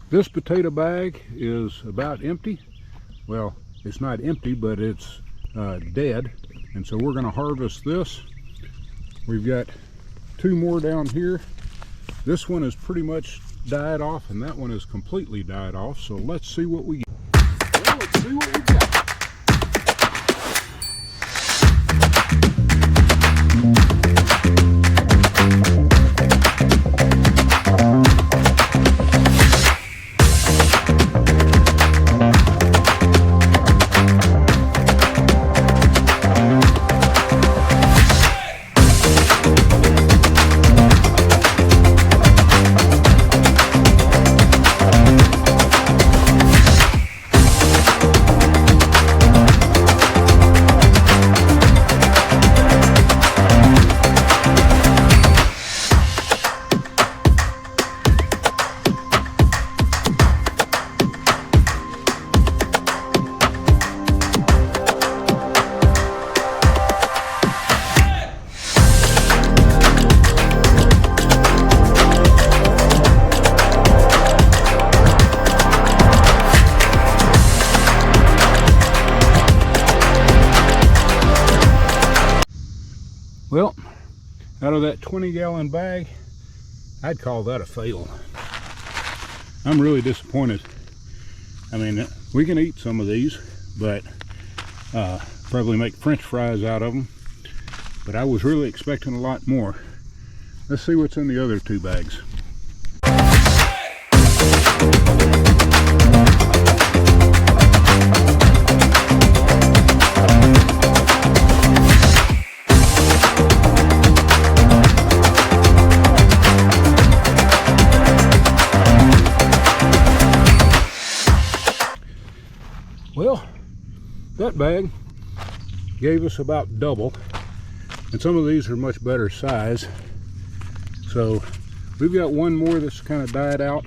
This potato bag is about empty. Well, it's not empty, but it's dead. And so we're going to harvest this. We've got 2 more down here. This one is pretty much died off, and that one is completely died off. So let's see what we get. Well, let's see what we got. Well, out of that 20-gallon bag, I'd call that a fail. I'm really disappointed. I mean, we can eat some of these, but probably make French fries out of them. But I was really expecting a lot more. Let's see what's in the other 2 bags. Well, that bag gave us about double, and some of these are much better size. So we've got one more that's kind of died out.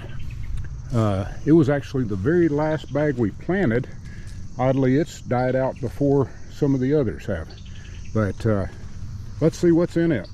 It was actually the very last bag we planted. Oddly, it's died out before some of the others have. But let's see what's in it.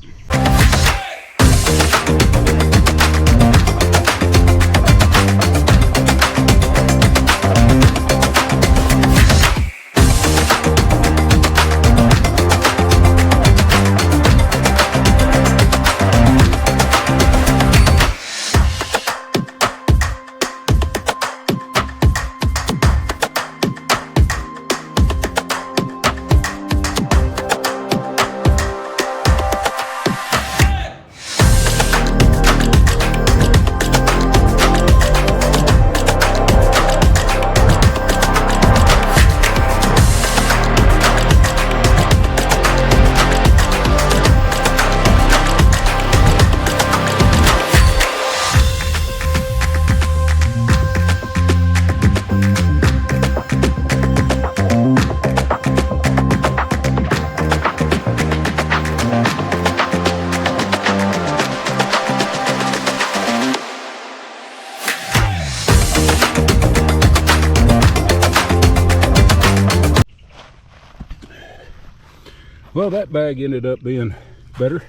Well, that bag ended up being better.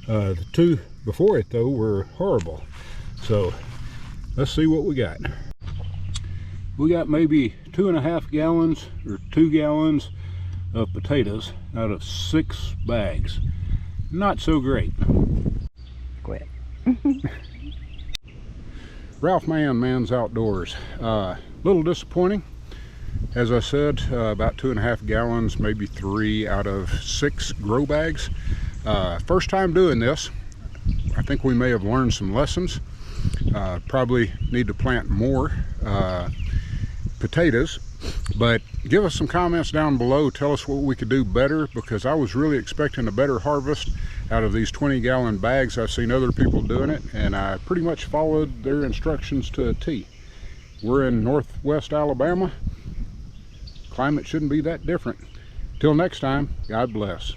The 2 before it, though, were horrible. So let's see what we got. We got maybe 2.5 gallons or 2 gallons of potatoes out of 6 bags. Not so great. Quit. Ralph Man's Outdoors. Little disappointing. As I said, about 2.5 gallons, maybe 3 out of 6 grow bags. First time doing this. I think we may have learned some lessons. Probably need to plant more potatoes, but give us some comments down below. Tell us what we could do better, because I was really expecting a better harvest out of these 20-gallon bags. I've seen other people doing it, and I pretty much followed their instructions to a T. We're in northwest Alabama. Climate shouldn't be that different. Till next time, God bless.